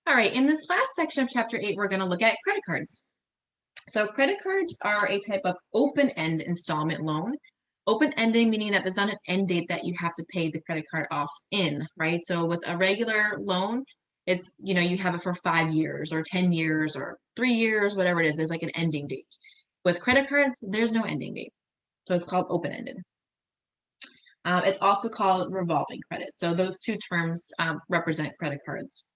All right, in this last section of Chapter 8, we're going to look at credit cards. So credit cards are a type of open-end installment loan. Open-ending meaning that there's not an end date that you have to pay the credit card off in, right? So with a regular loan, it's, you have it for 5 years or 10 years or 3 years, whatever it is. There's like an ending date. With credit cards, there's no ending date. So it's called open-ended. It's also called revolving credit. So those two terms represent credit cards.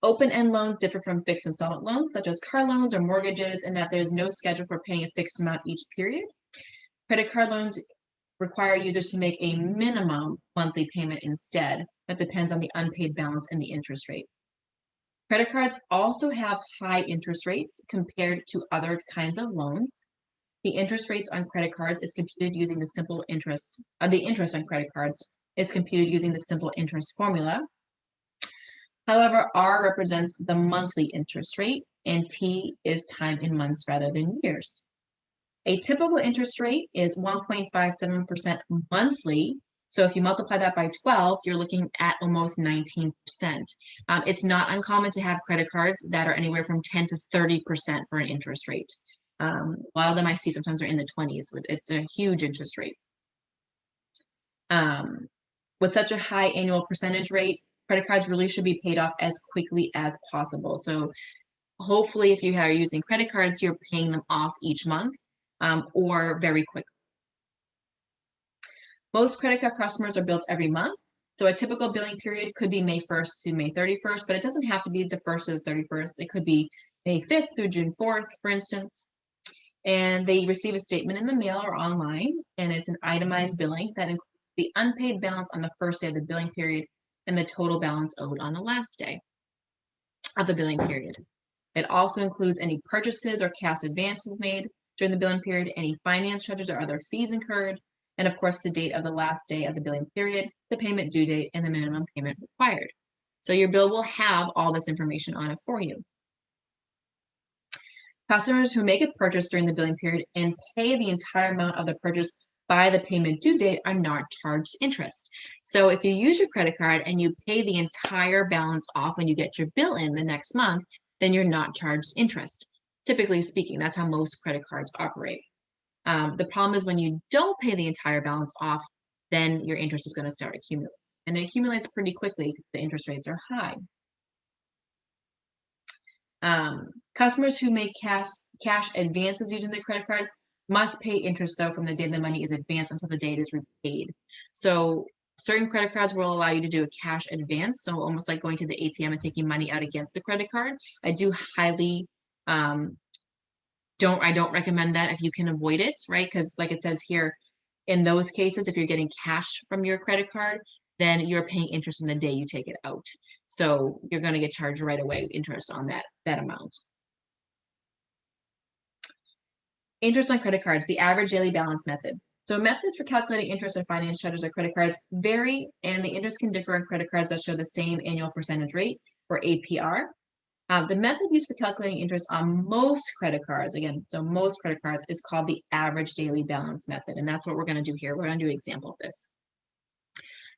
Open-end loans differ from fixed installment loans, such as car loans or mortgages, in that there's no schedule for paying a fixed amount each period. Credit card loans require users to make a minimum monthly payment instead that depends on the unpaid balance and the interest rate. Credit cards also have high interest rates compared to other kinds of loans. The interest rates on credit cards is computed using the simple interest, the interest on credit cards is computed using the simple interest formula. However, R represents the monthly interest rate, and T is time in months rather than years. A typical interest rate is 1.57% monthly. So if you multiply that by 12, you're looking at almost 19%. It's not uncommon to have credit cards that are anywhere from 10 to 30% for an interest rate. A lot of them I see sometimes are in the 20s. It's a huge interest rate. With such a high annual percentage rate, credit cards really should be paid off as quickly as possible. So hopefully if you are using credit cards, you're paying them off each month or very quickly. Most credit card customers are billed every month. So a typical billing period could be May 1st to May 31st, but it doesn't have to be the 1st or the 31st. It could be May 5th through June 4th, for instance. And they receive a statement in the mail or online, and it's an itemized billing that includes the unpaid balance on the first day of the billing period and the total balance owed on the last day of the billing period. It also includes any purchases or cash advances made during the billing period, any finance charges or other fees incurred, and of course the date of the last day of the billing period, the payment due date, and the minimum payment required. So your bill will have all this information on it for you. Customers who make a purchase during the billing period and pay the entire amount of the purchase by the payment due date are not charged interest. So if you use your credit card and you pay the entire balance off when you get your bill in the next month, then you're not charged interest. Typically speaking, that's how most credit cards operate. The problem is when you don't pay the entire balance off, then your interest is going to start accumulating. And it accumulates pretty quickly because the interest rates are high. Customers who make cash advances using the credit card must pay interest, though, from the day the money is advanced until the day it is repaid. So certain credit cards will allow you to do a cash advance, so almost like going to the ATM and taking money out against the credit card. I do highly don't recommend that if you can avoid it, right? Because like it says here, in those cases, if you're getting cash from your credit card, then you're paying interest on the day you take it out. So you're going to get charged right away interest on that amount. Interest on credit cards, the average daily balance method. So methods for calculating interest on finance charges or credit cards vary, and the interest can differ on credit cards that show the same annual percentage rate, or APR. The method used for calculating interest on most credit cards, again, so most credit cards, is called the average daily balance method, and that's what we're going to do here. We're going to do an example of this.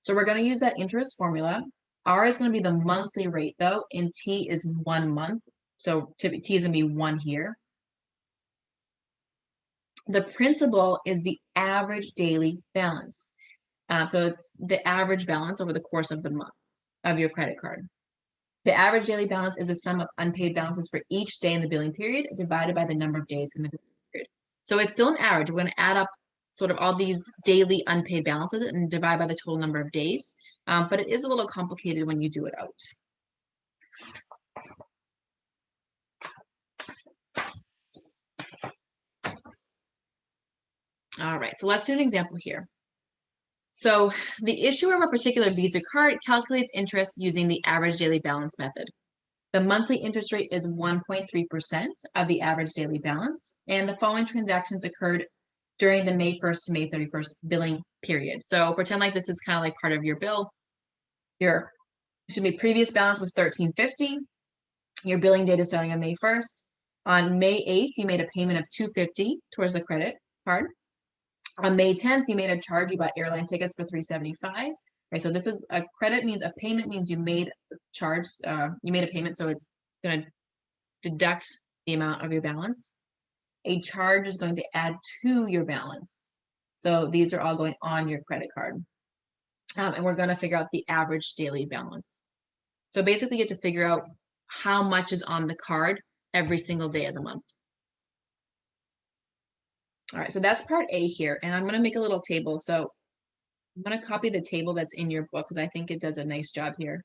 So we're going to use that interest formula. R is going to be the monthly rate, though, and T is 1 month. So T is going to be 1 here. The principal is the average daily balance. So it's the average balance over the course of the month of your credit card. The average daily balance is the sum of unpaid balances for each day in the billing period divided by the number of days in the billing period. So it's still an average. We're going to add up sort of all these daily unpaid balances and divide by the total number of days. But it is a little complicated when you do it out. All right, so let's do an example here. So the issuer of a particular Visa card calculates interest using the average daily balance method. The monthly interest rate is 1.3% of the average daily balance, and the following transactions occurred during the May 1st to May 31st billing period. So pretend like this is kind of like part of your bill. Your previous balance was $13.50. Your billing date is starting on May 1st. On May 8th, you made a payment of $250 towards the credit card. On May 10th, you made a charge. You bought airline tickets for $375. Right, so this is a credit means a payment means you made a charge, you made a payment, so it's going to deduct the amount of your balance. A charge is going to add to your balance. So these are all going on your credit card. And we're going to figure out the average daily balance. So basically you have to figure out how much is on the card every single day of the month. All right, so that's part A here. And I'm going to make a little table. So I'm going to copy the table that's in your book because I think it does a nice job here,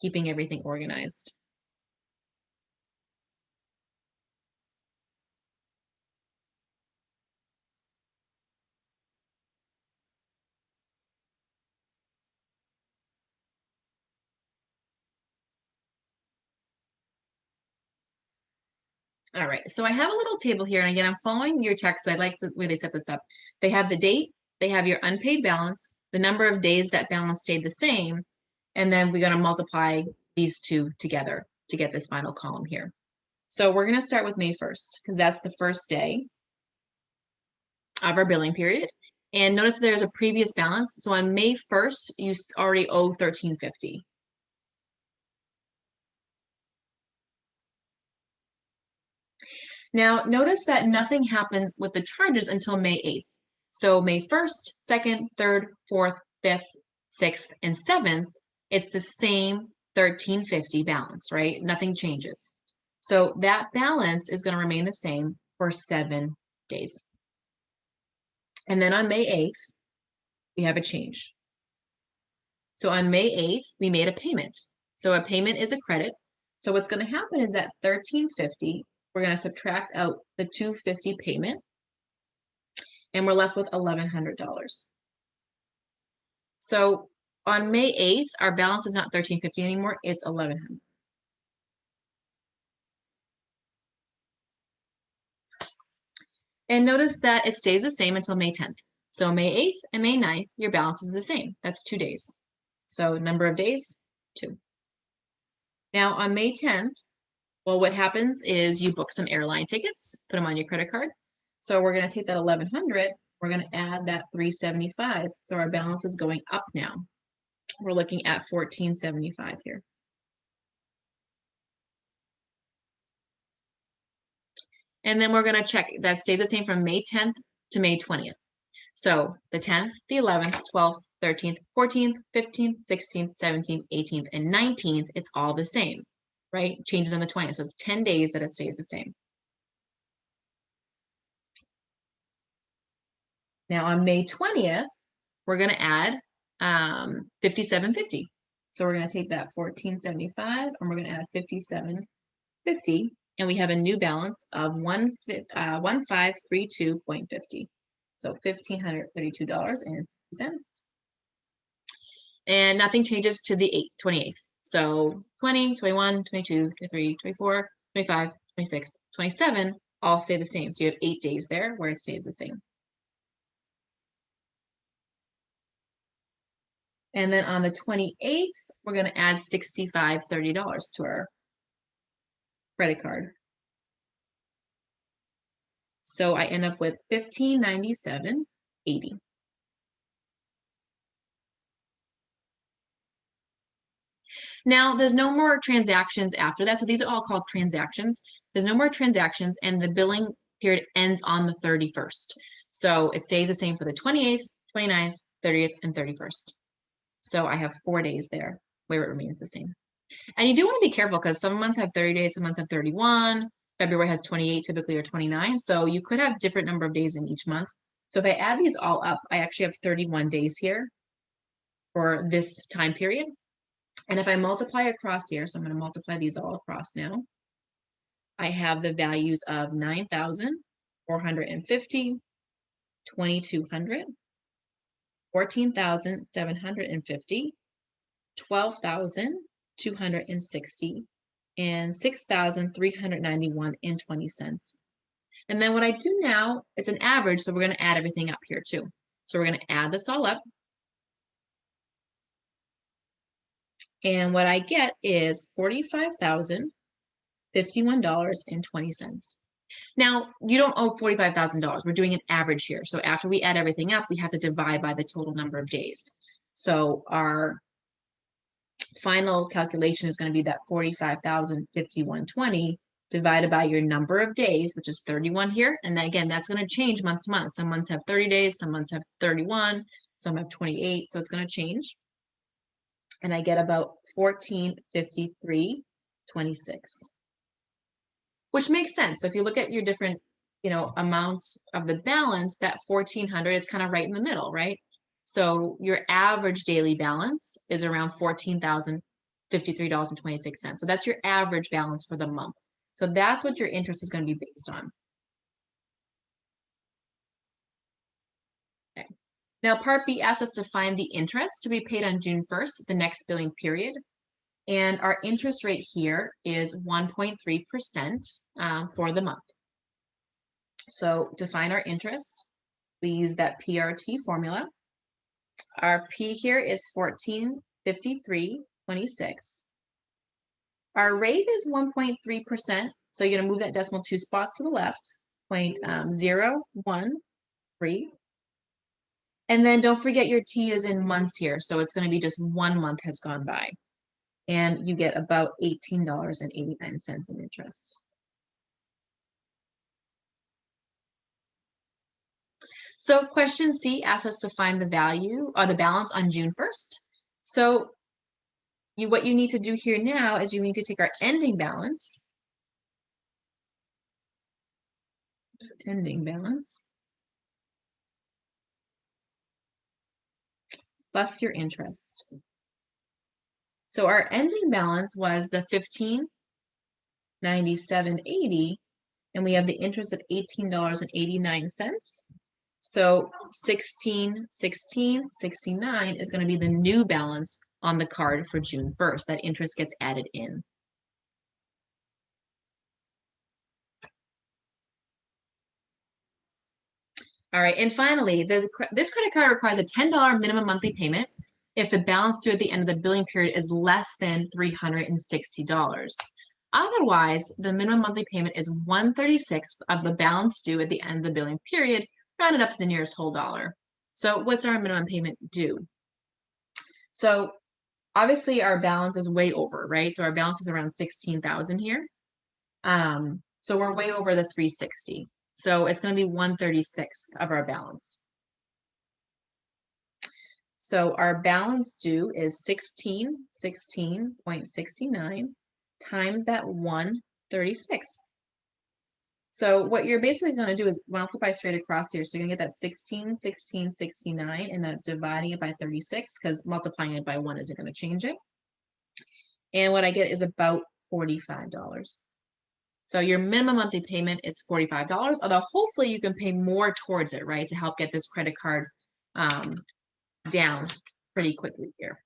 keeping everything organized. All right, so I have a little table here, and again, I'm following your text. I like the way they set this up. They have the date, they have your unpaid balance, the number of days that balance stayed the same, and then we're going to multiply these two together to get this final column here. So we're going to start with May 1st, because that's the first day of our billing period. And notice there's a previous balance. So on May 1st, you already owe $13.50. Now, notice that nothing happens with the charges until May 8th. So May 1st, 2nd, 3rd, 4th, 5th, 6th, and 7th, it's the same $13.50 balance, right? Nothing changes. So that balance is going to remain the same for 7 days. And then on May 8th, we have a change. So on May 8th, we made a payment. So a payment is a credit. So what's going to happen is that $13.50, we're going to subtract out the $250 payment, and we're left with $1,100. So on May 8th, our balance is not $13.50 anymore, it's $1,100. And notice that it stays the same until May 10th. So May 8th and May 9th, your balance is the same. That's 2 days. So number of days, 2. Now on May 10th, well, what happens is you book some airline tickets, put them on your credit card. So we're going to take that $1,100, we're going to add that $375. So our balance is going up now. We're looking at $1,475 here. And then we're going to check that stays the same from May 10th to May 20th. So the 10th, the 11th, 12th, 13th, 14th, 15th, 16th, 17th, 18th, and 19th, it's all the same, right? Changes on the 20th. So it's 10 days that it stays the same. Now on May 20th, we're going to add $57.50. So we're going to take that $1,475 and we're going to add $57.50, and we have a new balance of $1,532.50. So $1,532.50. And nothing changes to the 28th. So 20, 21, 22, 23, 24, 25, 26, 27 all stay the same. So you have 8 days there where it stays the same. And then on the 28th, we're going to add $65.30 to our credit card. So I end up with $1,597.80. Now, there's no more transactions after that. So these are all called transactions. There's no more transactions, and the billing period ends on the 31st. So it stays the same for the 28th, 29th, 30th, and 31st. So I have 4 days there where it remains the same. And you do want to be careful because some months have 30 days, some months have 31. February has 28 typically, or 29. So you could have different number of days in each month. So if I add these all up, I actually have 31 days here for this time period. And if I multiply across here, so I'm going to multiply these all across now, I have the values of 9,450, 2,200, 14,750, 12,260, and 6,391.20 cents. And then what I do now, it's an average, so we're going to add everything up here too. So we're going to add this all up. And what I get is $45,051.20. Now, you don't owe $45,000. We're doing an average here. So after we add everything up, we have to divide by the total number of days. So our final calculation is going to be that 45,051.20 divided by your number of days, which is 31 here. And then again, that's going to change month to month. Some months have 30 days, some months have 31, some have 28. So it's going to change. And I get about 1453.26, which makes sense. So if you look at your different, amounts of the balance, that 1,400 is kind of right in the middle, right? So your average daily balance is around $14,053.26. So that's your average balance for the month. So that's what your interest is going to be based on. Okay. Now, Part B asks us to find the interest to be paid on June 1st, the next billing period. And our interest rate here is 1.3% for the month. So to find our interest, we use that PRT formula. Our P here is 1453.26. Our rate is 1.3%. So you're going to move that decimal 2 spots to the left, 0.013. And then don't forget your T is in months here. So it's going to be just 1 month has gone by. And you get about $18.89 in interest. So question C asks us to find the value or the balance on June 1st. So what you need to do here now is you need to take our ending balance, plus your interest. So our ending balance was the $1597.80, and we have the interest of $18.89. So $1616.69 is going to be the new balance on the card for June 1st. That interest gets added in. All right, and finally, this credit card requires a $10 minimum monthly payment if the balance due at the end of the billing period is less than $360. Otherwise, the minimum monthly payment is 1/36 of the balance due at the end of the billing period, rounded up to the nearest whole dollar. So what's our minimum payment due? So obviously our balance is way over, right? So our balance is around 16,000 here. So we're way over the 360. So it's going to be 1/36 of our balance. So our balance due is 1616.69 times that 1/36. So what you're basically going to do is multiply straight across here. So you're going to get that 1616.69 and then dividing it by 36, because multiplying it by 1 isn't going to change it. And what I get is about $45. So your minimum monthly payment is $45, although hopefully you can pay more towards it, right, to help get this credit card down pretty quickly here.